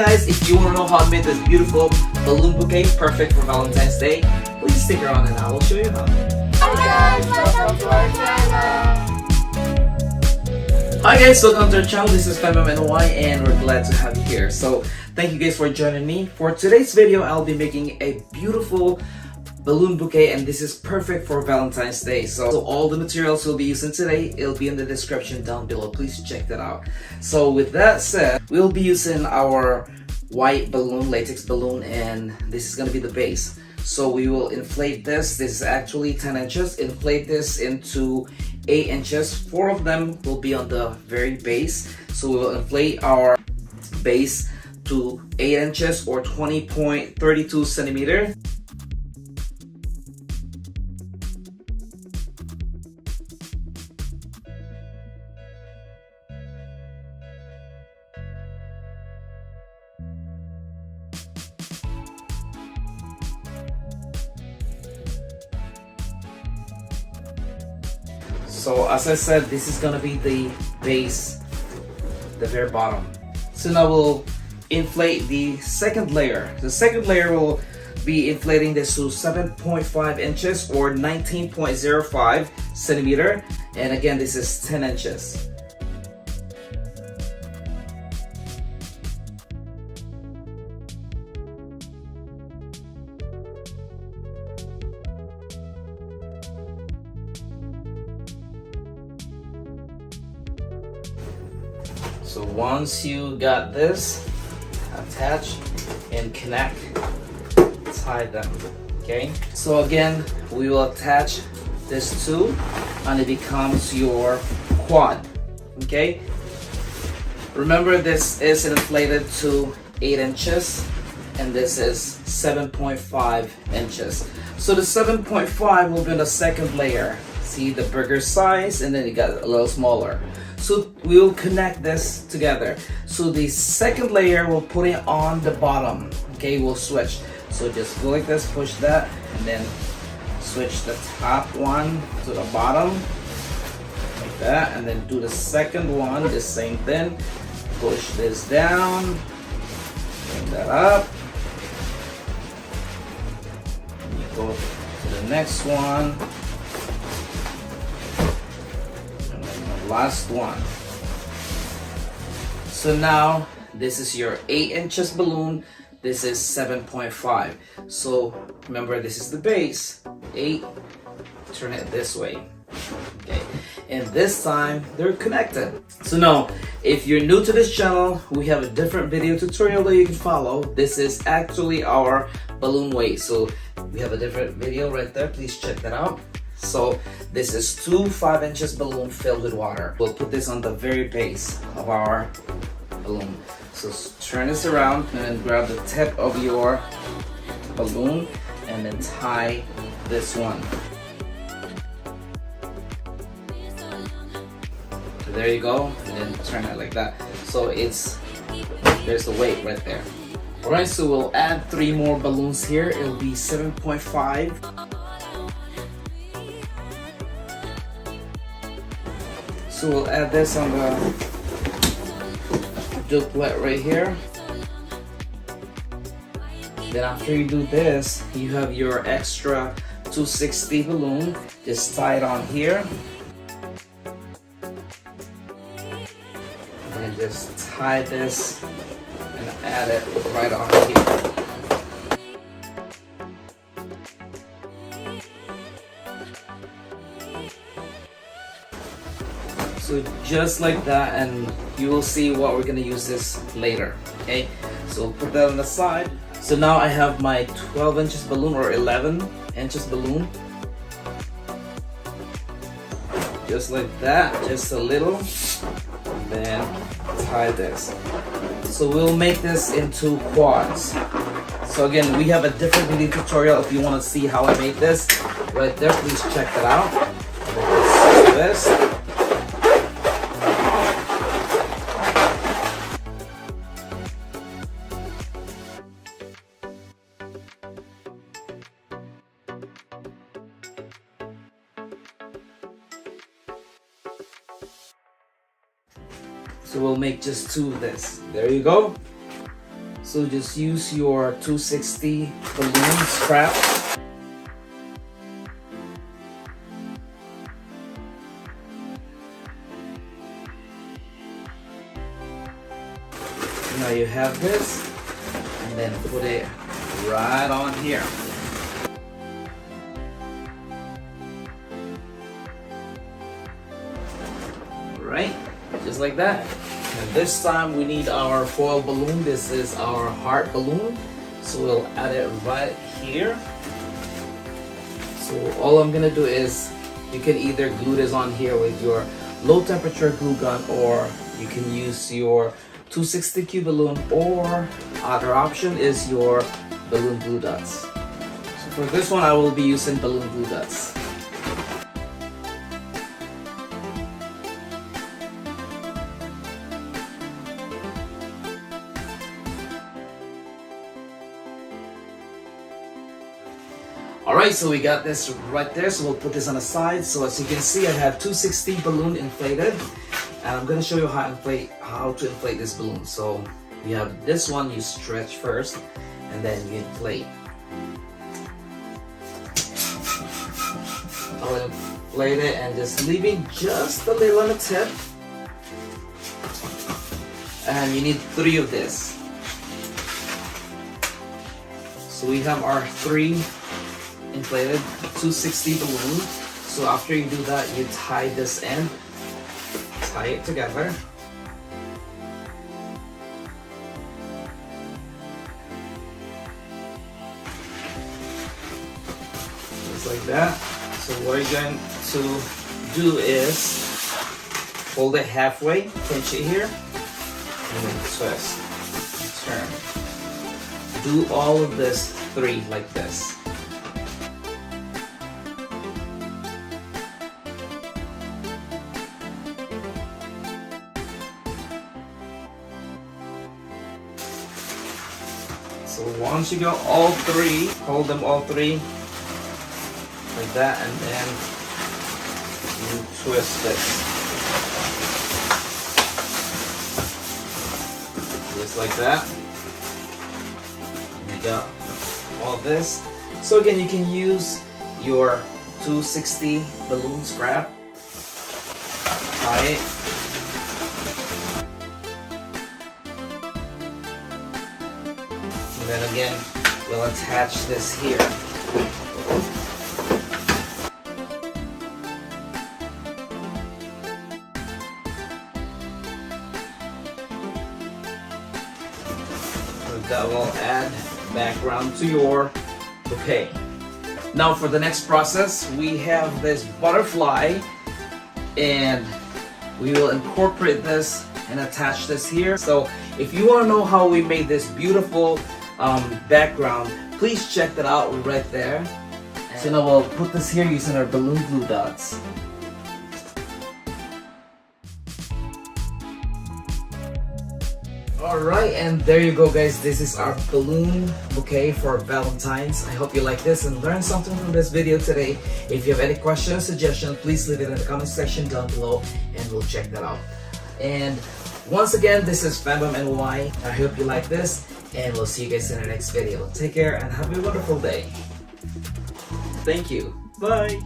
Guys, if you want to know how I made this beautiful balloon bouquet perfect for Valentine's Day, please stick around and I will show you how. Hi guys, welcome to our channel. Hi guys, welcome to our channel. This is FemMNY and we're glad to have you here. So thank you guys for joining me. For today's video, I'll be making a beautiful balloon bouquet and this is perfect for Valentine's Day. So all the materials we'll be using today, it'll be in the description down below. Please check that out. So with that said, we'll be using our white balloon, latex balloon, and this is gonna be the base. So we will inflate this. This is actually 10 inches. Inflate this into 8 inches. 4 of them will be on the very base. So we will inflate our base to 8 inches or 20.32 centimeter. So as I said, this is gonna be the base, the very bottom. So now we'll inflate the second layer. The second layer will be inflating this to 7.5 inches or 19.05 centimeter. And again, this is 10 inches. So once you got this, attach and connect, tie them, okay? So again, we will attach this too, and it becomes your quad, okay? Remember, this is inflated to 8 inches, and this is 7.5 inches. So the 7.5 will be on the second layer. See the bigger size, and then it got a little smaller. So we will connect this together. So the second layer, we'll put it on the bottom. Okay, we'll switch. So just go like this, push that, and then switch the top one to the bottom, like that, and then do the second one, the same thing. Push this down, bring that up. And you go to the next one. Last one. So now this is your 8 inches balloon. This is 7.5. So remember, this is the base. 8. Turn it this way. Okay. And this time they're connected. So now, if you're new to this channel, we have a different video tutorial that you can follow. This is actually our balloon weight. So we have a different video right there. Please check that out. So this is 2 5 inches balloon filled with water. We'll put this on the very base of our balloon. So turn this around and then grab the tip of your balloon and then tie this one. So there you go, and then turn it like that. So there's the weight right there. Alright, so we'll add 3 more balloons here. It'll be 7.5. So we'll add this on the duplet right here. Then after you do this, you have your extra 260 balloon. Just tie it on here. And just tie this and add it right on here. So just like that, and you will see what we're gonna use this later, okay? So we'll put that on the side. So now I have my 12 inches balloon or 11 inches balloon. Just like that, just a little. Then tie this. So we'll make this into quads. So again, we have a different video tutorial if you wanna see how I make this. Right there, please check that out. This. So we'll make just two of this. There you go. So just use your 260 balloon scrap. Now you have this, and then put it right on here. Right, just like that. And this time we need our foil balloon. This is our heart balloon, so we'll add it right here. So all I'm gonna do is, you can either glue this on here with your low temperature glue gun, or you can use your 260 cube balloon, or other option is your balloon glue dots. So for this one I will be using balloon glue dots. Alright, so we got this right there, so we'll put this on the side. So as you can see, I have 260 balloon inflated, and I'm gonna show you how to inflate this balloon. So you have this one, you stretch first, and then you inflate. I'll inflate it and just leaving just a little on the tip. And you need 3 of this. So we have our 3 inflated 260 balloon. So after you do that, you tie this end, tie it together. Just like that. So what you're going to do is hold it halfway, pinch it here, and then twist, turn. Do all of this 3 like this. So once you go all 3, hold them all 3 like that, and then you twist this. Just like that. And you got all this. So again, you can use your 260 balloon scrap, tie it. And then again, we'll attach this here. So that will add background to your bouquet. Now for the next process, we have this butterfly, and we will incorporate this and attach this here. So if you want to know how we made this beautiful background, please check that out right there. So now we'll put this here using our balloon glue dots. Alright, and there you go guys, this is our balloon bouquet for Valentine's. I hope you like this and learned something from this video today. If you have any questions or suggestions, please leave it in the comment section down below and we'll check that out. And once again, this is Fambam NY. I hope you like this, and we'll see you guys in the next video. Take care and have a wonderful day. Thank you. Bye.